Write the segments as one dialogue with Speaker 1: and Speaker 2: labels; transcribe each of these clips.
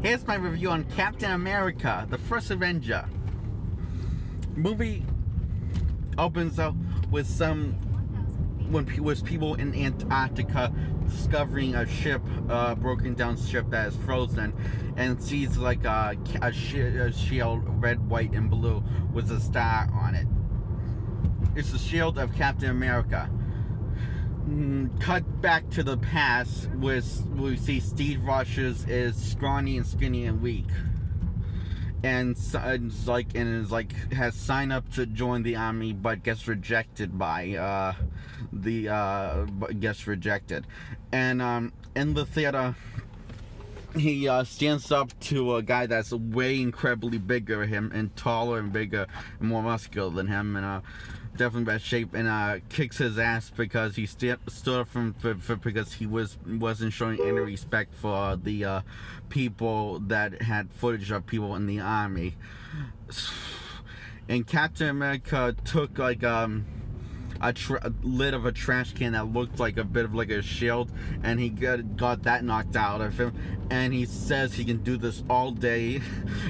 Speaker 1: Here's my review on Captain America, the First Avenger. Movie opens up with people in Antarctica discovering a ship, broken down ship that is frozen, and sees like a shield, red, white, and blue, with a star on it. It's the shield of Captain America. Cut back to the past, where we see Steve Rogers is scrawny and skinny and weak, and has signed up to join the army, but gets rejected by and in the theater he stands up to a guy that's way incredibly bigger than him, and taller and bigger and more muscular than him, and definitely bad shape, and kicks his ass because he stood up because he wasn't showing any respect for the people that had footage of people in the army. And Captain America took like a lid of a trash can that looked like a bit of like a shield, and he got that knocked out of him, and he says he can do this all day,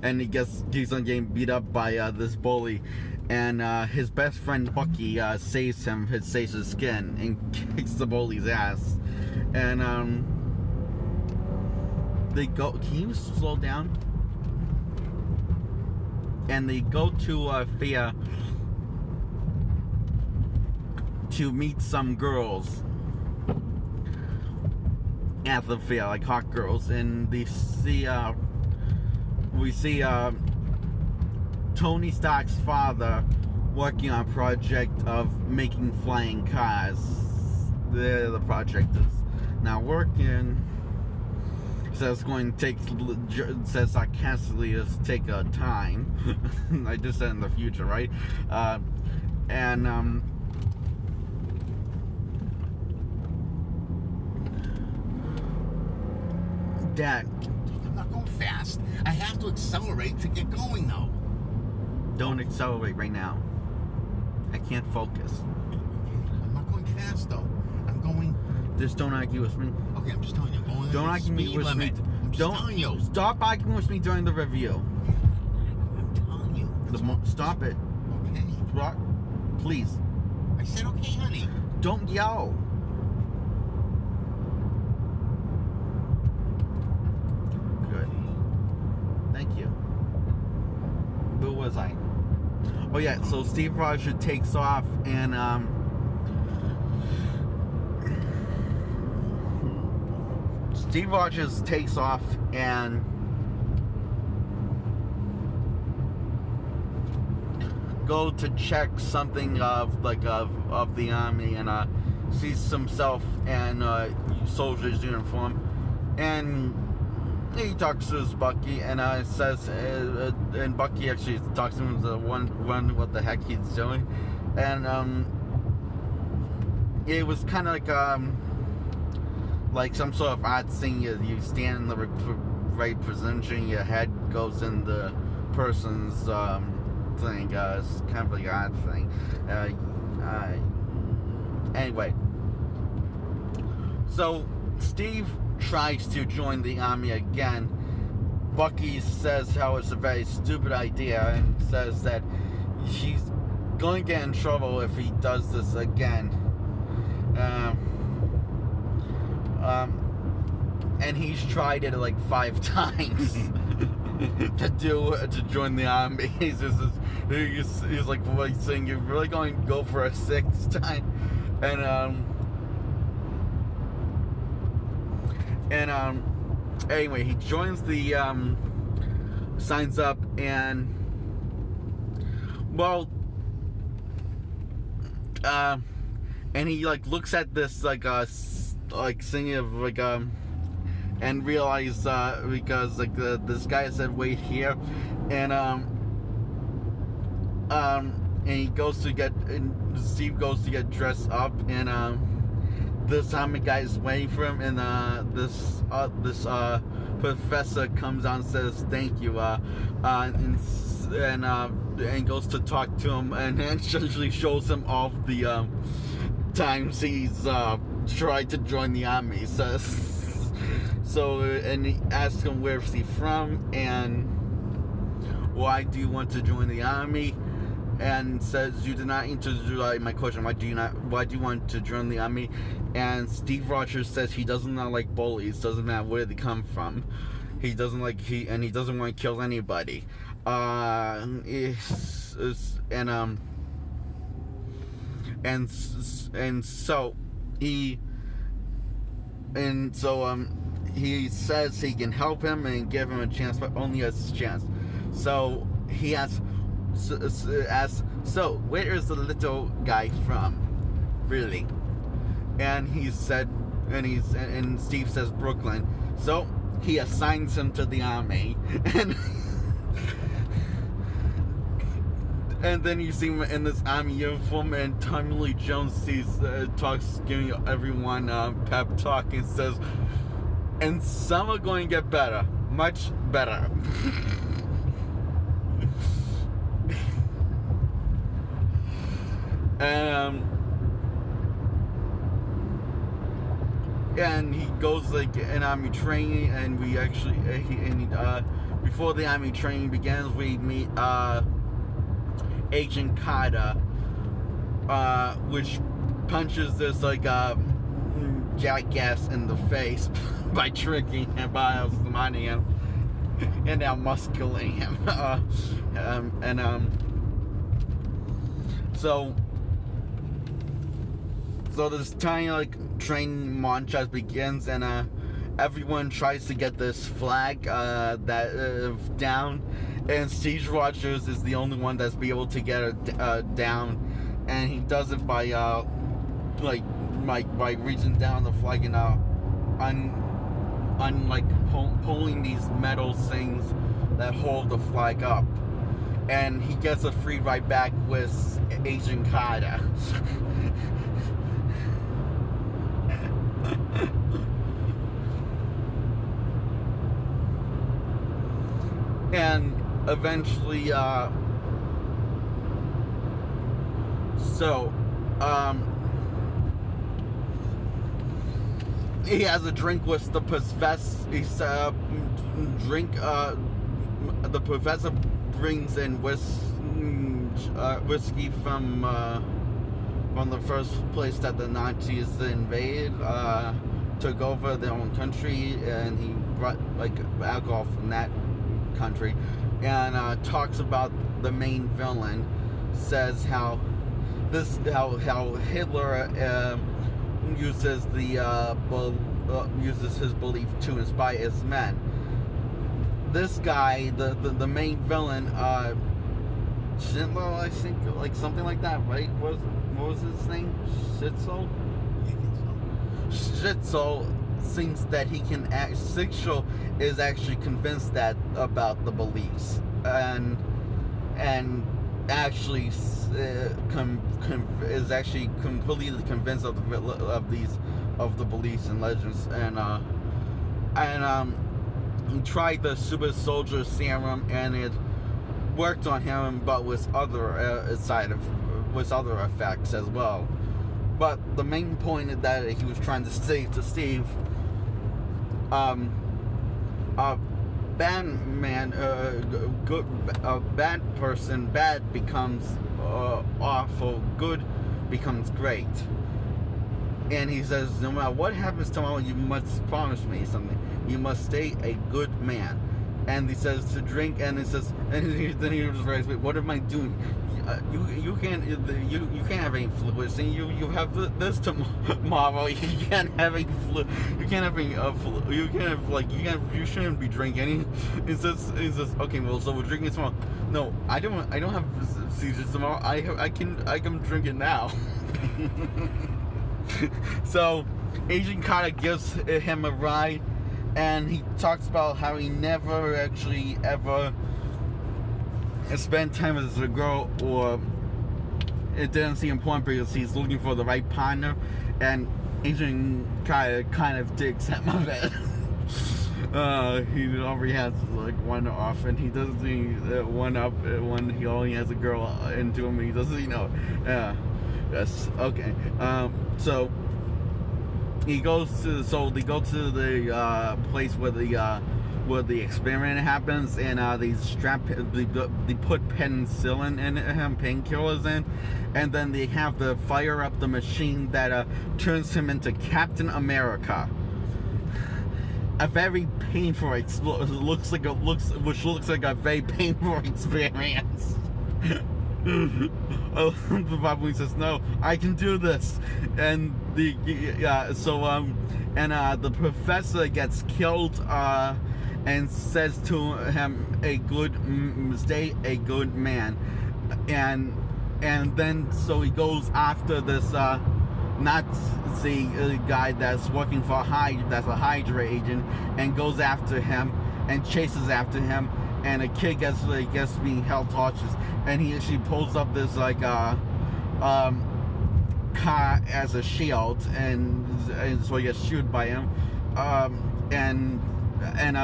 Speaker 1: and he keeps on getting beat up by this bully, and his best friend Bucky saves his skin and kicks the bully's ass, and they go. Can you slow down? And they go to Fair to meet some girls at the fair, like hot girls, and we see Tony Stark's father working on a project of making flying cars. The project is now working. Says it's going to take, says sarcastically, is take a time. I just said in the future, right? Dad,
Speaker 2: I'm not going fast. I have to accelerate to get going now.
Speaker 1: Don't accelerate right now. I can't focus.
Speaker 2: Okay, I'm not going fast though. I'm going.
Speaker 1: Just don't argue with me.
Speaker 2: Okay, I'm just telling you. I'm going.
Speaker 1: Don't argue with me.
Speaker 2: I'm just telling you.
Speaker 1: Stop arguing with me during the review.
Speaker 2: I'm telling you.
Speaker 1: Stop it.
Speaker 2: Okay.
Speaker 1: Please.
Speaker 2: I said okay, honey.
Speaker 1: Don't yell. Thank you. Where was I? Oh yeah, so Steve Rogers takes off, and Steve Rogers takes off and go to check something of the army, and sees himself in soldier's uniform, and he talks to his Bucky, and says, and Bucky actually talks to him to wonder what the heck he's doing, and it was kind of like some sort of odd thing. You stand in the right position, your head goes in the person's thing. It's kind of like an odd thing. Anyway, so Steve tries to join the army again. Bucky says how it's a very stupid idea, and says that he's going to get in trouble if he does this again. And he's tried it like 5 times to join the army. He's like, what he's saying, you're really going to go for a 6th time, anyway, he joins the, signs up, and, well, and he, like, looks at this, thing of, and realizes, because, this guy said, wait here, and he goes to get, and Steve goes to get dressed up, and, this army guy is waiting for him, and this professor comes on and says thank you, and goes to talk to him, and essentially shows him all the times he's tried to join the army. and he asks him where's he from and why do you want to join the army, and says you did not answer my question. Why do you want to join the army? And Steve Rogers says he doesn't like bullies. Doesn't matter where they come from. He doesn't want to kill anybody. And so he says he can help him and give him a chance, but only a chance. So he asks, so where is the little guy from, really? And he said, and Steve says Brooklyn. So he assigns him to the army, and then you see him in this army uniform, and Tommy Lee Jones talks, giving everyone a pep talk, and says, and some are going to get better, much better. And he goes like in army training, and we actually before the army training begins, we meet Agent Carter, which punches this like jackass in the face by tricking him, by outsmarting him, and outmuscling him. So this tiny like training montage begins, and everyone tries to get this flag down, and Steve Rogers is the only one that's be able to get it down, and he does it by reaching down the flag and pulling these metal things that hold the flag up, and he gets a free ride back with Agent Carter. And eventually, he has a drink with the professor. The professor brings in whiskey from the first place that the Nazis invaded, took over their own country, and he brought like alcohol from that country, and talks about the main villain. Says how Hitler uses his belief to inspire his men. This guy, the main villain, Schindler, I think, like something like that, right? What was his name? Schnitzel? Schnitzel thinks that he can act. Schnitzel is actually convinced that about the beliefs, and actually is actually completely convinced of the beliefs and legends, and he tried the super soldier serum, and it worked on him, but with other other effects as well. But the main point that he was trying to say to Steve, bad becomes awful, good becomes great. And he says, no matter what happens tomorrow, you must promise me something. You must stay a good man. And he says to drink, and he says, then he was very sweet. What am I doing? You can't have any fluids, and you have this tomorrow. You can't have any flu. You can't have any flu. You can't have you shouldn't be drinking. He says okay, well, so we're drinking tomorrow. No, I don't have seizures tomorrow. I can drink it now. So Agent Carter gives him a ride, and he talks about how he never actually ever spent time with a girl, or it didn't seem important because he's looking for the right partner, and Agent Carter kind of digs him a bit. He already has like one off, and he doesn't see one up when he only has a girl into him. He doesn't, yes, okay. So he goes to they go to the place where the experiment happens, and they put penicillin in him, painkillers in, and then they have to fire up the machine that turns him into Captain America. A very painful which looks like a very painful experience. The Babu says, "No, I can do this," and the professor gets killed, and says to him, "Stay a good man," and then so he goes after this Nazi guy that's working for that's a Hydra agent, and goes after him and chases after him. And a kid gets being held hostage, and she pulls up this car as a shield, and so he gets shot by him. And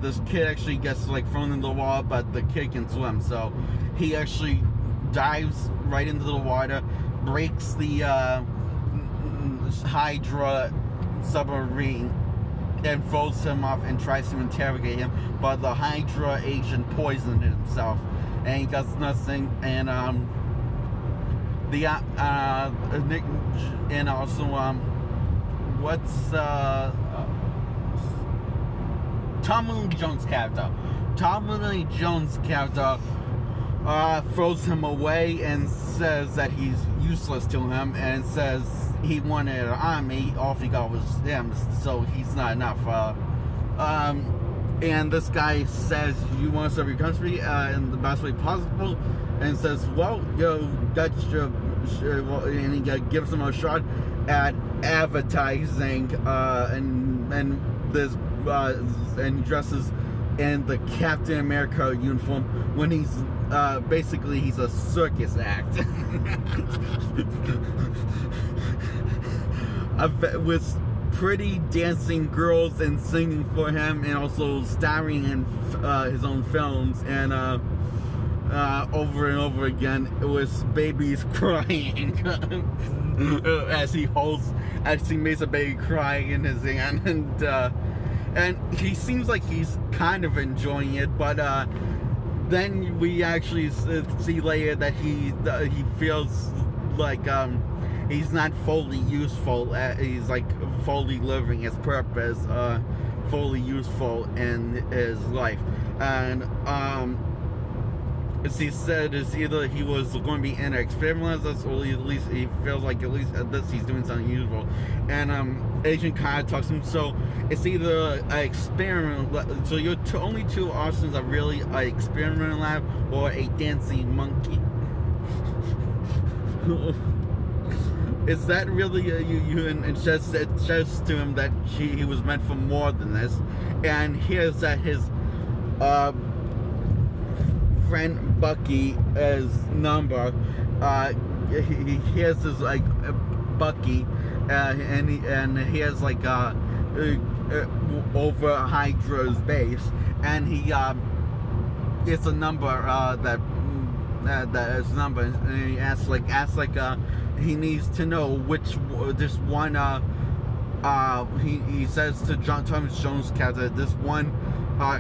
Speaker 1: this kid actually gets thrown in the water, but the kid can swim, so he actually dives right into the water, breaks the Hydra submarine, and throws him off and tries to interrogate him, but the Hydra agent poisoned himself, and he does nothing. And Tommy Lee Jones' character. Tommy Lee Jones' character throws him away and says that he's useless to him, and says he wanted an army, all he got was him, so he's not enough. And this guy says, "You want to serve your country in the best way possible," and says, "Well, that's your," and he gives him a shot at advertising, and this and dresses in the Captain America uniform when he's basically he's a circus act. With pretty dancing girls and singing for him, and also starring in his own films, and over and over again with babies crying as he makes a baby crying in his hand, and he seems like he's kind of enjoying it, but then we actually see later that he feels like he's not fully useful. He's fully living his purpose, fully useful in his life. And as he said, it's either he was going to be in an experiment as us, or at least he feels like at least at this he's doing something useful. And Agent Carter talks to him, so it's either an experiment, so your only two options are really an experiment lab or a dancing monkey. Is that really you? And it says to him that he was meant for more than this. And here's that his friend Bucky's number. He has his Bucky, and he has over Hydra's base, and he it's a number that is number, and he asks he needs to know which this one he says to Thomas Jones' character, this one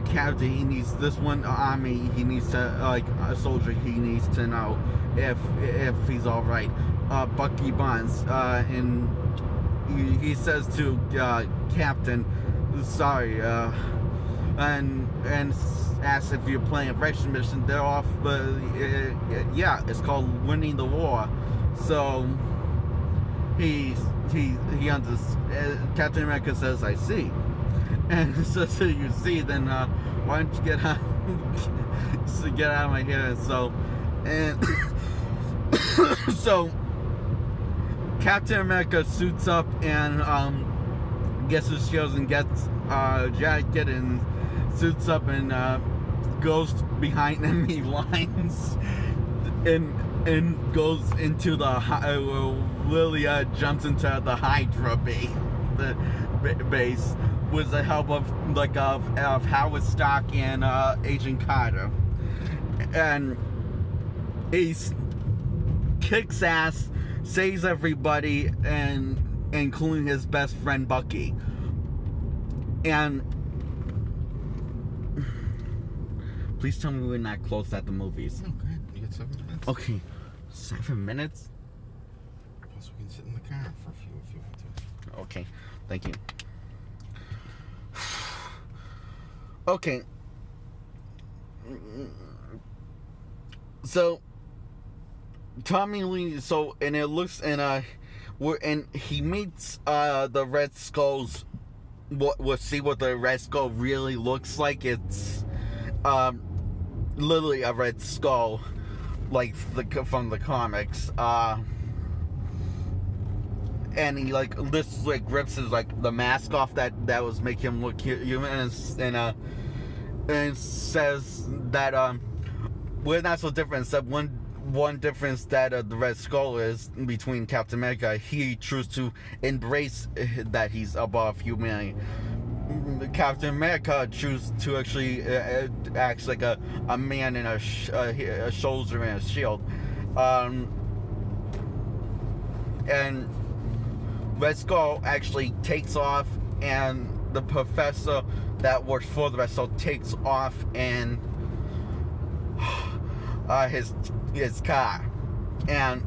Speaker 1: character he needs, this one army he needs to a soldier he needs to know if he's all right. Bucky Barnes, and he says to Captain, sorry, and asks if you're playing a Russian mission. They're off, but yeah, it's called Winning the War. So Captain America says, "I see," and so you see, then why don't you get out of my hair? And so Captain America suits up and gets his shields and gets jacket and suits up and goes behind enemy lines and goes into the Lilia jumps into the Hydra base with the help of Howard Stark and Agent Carter, and he kicks ass, saves everybody, and including his best friend Bucky. And please tell me we're not close at the movies.
Speaker 2: Oh, good. You got 7 minutes?
Speaker 1: Okay, 7 minutes?
Speaker 2: Plus, we can sit in the car for a few if you want to.
Speaker 1: Okay, thank you. Okay. So Tommy Lee, and it looks and he meets the Red Skull's. We'll see what the Red Skull really looks like. It's literally a Red Skull, like from the comics. And he rips his the mask off that was making him look human, and says that we're not so different, except one difference that the Red Skull is between Captain America. He chooses to embrace that he's above humanity. Captain America chooses to actually act like a man in a shoulder and a shield. And Red Skull actually takes off, and the professor that works for the Red Skull takes off in his car, and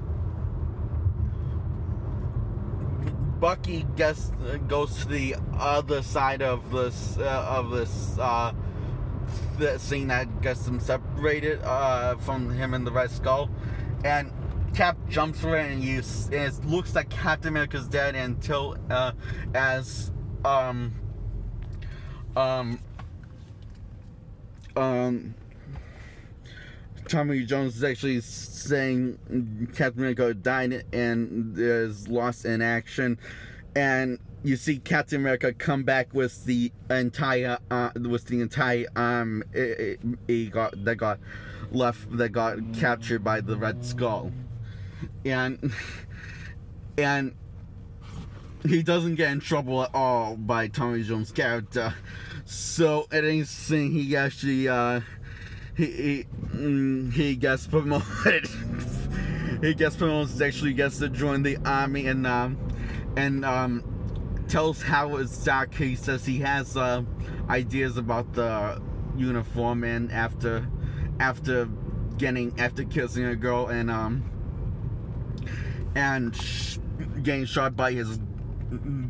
Speaker 1: Bucky goes to the other side of this the scene that gets them separated from him and the Red Skull, and Cap jumps for it, and it looks like Captain America's dead until Tommy Jones is actually saying Captain America died and is lost in action, and you see Captain America come back with the entire arm that got captured by the Red Skull, and he doesn't get in trouble at all by Tommy Jones' character. So at any scene, he actually he gets promoted. He gets promoted. Actually gets to join the army, and tells Howard Stark. He says he has ideas about the uniform, and after kissing a girl and getting shot by his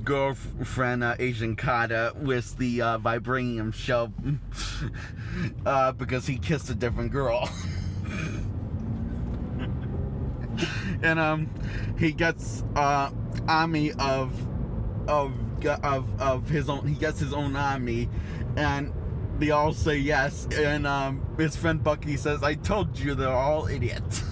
Speaker 1: girlfriend, Agent Carter, with the vibranium shell because he kissed a different girl. And he gets army of his own. He gets his own army, and they all say yes. And his friend Bucky says, "I told you, they're all idiots."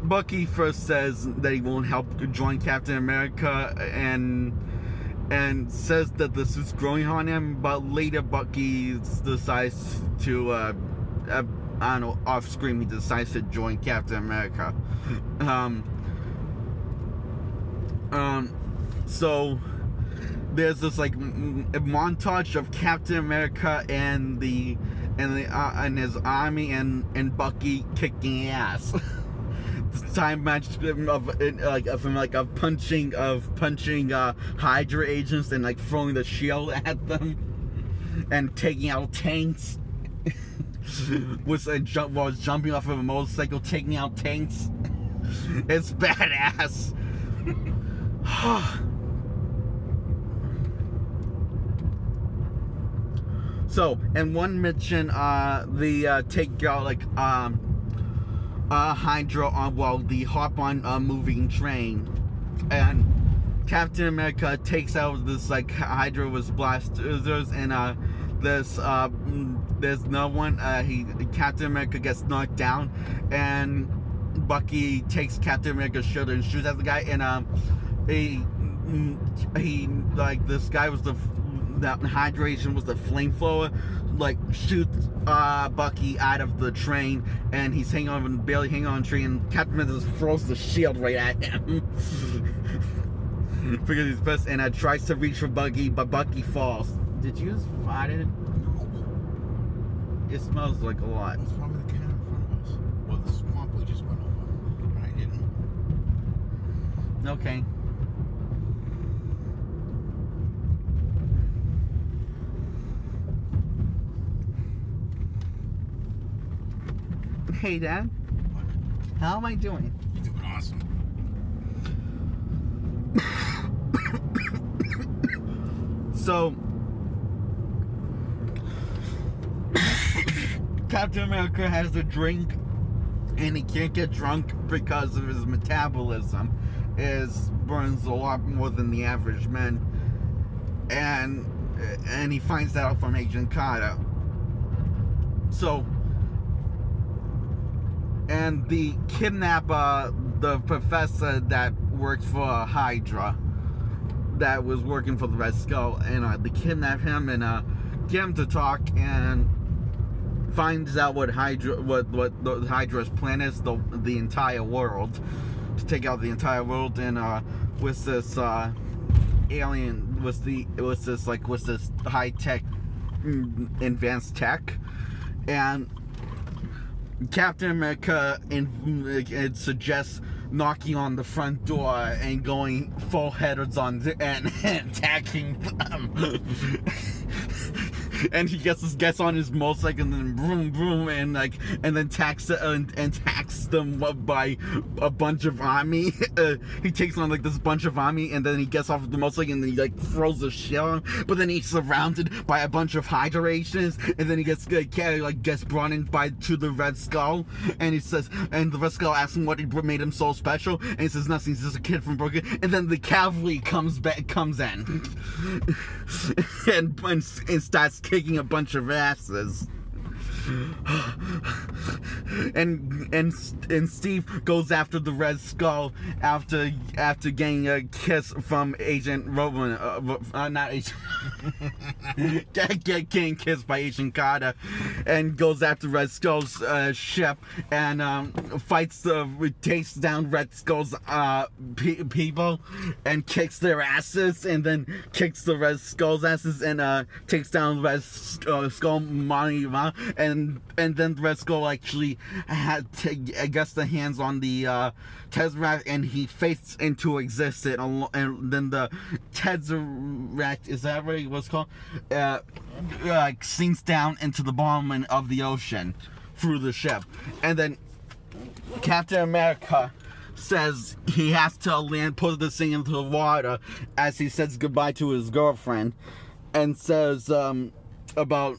Speaker 1: Bucky first says that he won't help join Captain America, and says that this is growing on him, but later Bucky decides to I don't know, off screen he decides to join Captain America. So there's this a montage of Captain America and his army and Bucky kicking ass. Time match of punching Hydra agents and throwing the shield at them and taking out tanks. Was jumping off of a motorcycle, taking out tanks. It's badass. So, in one mission, they take out Hydra on the hop on a moving train, and Captain America takes out this Hydra with blasters, and there's no one. Captain America gets knocked down, and Bucky takes Captain America's shield and shoots at the guy, and this guy was that hydration was the flamethrower, shoots Bucky out of the train, and he's barely hanging on a tree, and Captain America just throws the shield right at him because he's pissed, and tries to reach for Bucky, but Bucky falls. Did you just fart it?
Speaker 2: No.
Speaker 1: It smells like a lot.
Speaker 2: It's probably the cat in front of us. Well, the swamp we just went over. Right,
Speaker 1: Okay. Hey, Dad. How am I doing?
Speaker 2: You're doing awesome.
Speaker 1: So, Captain America has a drink, and he can't get drunk because of his metabolism. Burns a lot more than the average man, and he finds that out from Agent Carter. So, and the kidnapper, the professor that works for Hydra, that was working for the Red Skull, and they kidnap him and get him to talk, and finds out what the Hydra's plan is, the entire world, to take out the entire world, and with this alien, with this high tech, advanced tech, and Captain America it suggests knocking on the front door and going full headers on and attacking them. And he gets on his motorcycle and then boom boom and then attacks them by a bunch of army. He takes on this bunch of army, and then he gets off the motorcycle and then he throws a shell. But then he's surrounded by a bunch of Hydra agents, and then he gets brought in to the Red Skull, and he says, and the Red Skull asks him what made him so special, and he says nothing. He's just a kid from Brooklyn. And then the cavalry comes in and starts kicking a bunch of asses. and Steve goes after the Red Skull after getting a kiss from Agent Roman, not Agent getting kissed by Agent Carter, and goes after Red Skull's ship, and takes down Red Skull's people and kicks their asses, and then kicks the Red Skull's asses, and takes down Red Skull Monument, and then the Red Skull actually gets the hands on the Tesseract, and he fades into existence, and then the Tesseract, is that what it was called? Sinks down into the bottom of the ocean through the ship, and then Captain America says he has to put this thing into the water as he says goodbye to his girlfriend, and says about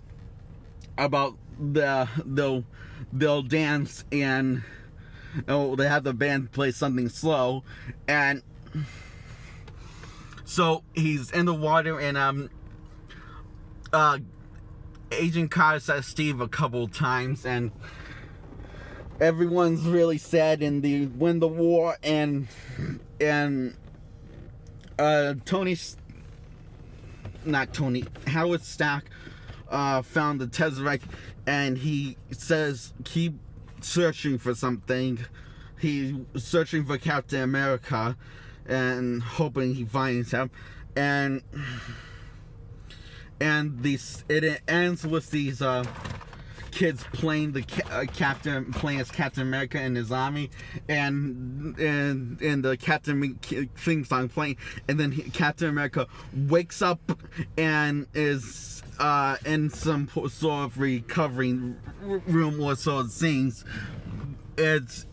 Speaker 1: they'll dance, and they have the band play something slow, and so he's in the water, and Agent Carter says Steve a couple times, and everyone's really sad, and they win the war, and Howard Stark found the Tesseract, and he says keep searching for something. He's searching for Captain America and hoping he finds him, and it ends with these kids playing playing as Captain America and his army, and the Captain theme song playing, and then Captain America wakes up and is in some sort of recovery room, or so it seems. He's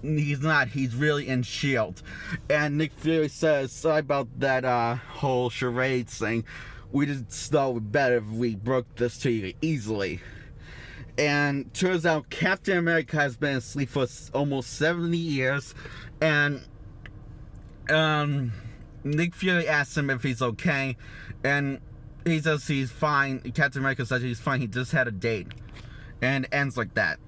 Speaker 1: really in S.H.I.E.L.D. And Nick Fury says, sorry about that whole charade thing. We just thought it would be better if we broke this to you easily. And turns out Captain America has been asleep for almost 70 years, and Nick Fury asks him if he's okay, and he says he's fine. Captain America says he's fine, he just had a date, and ends like that.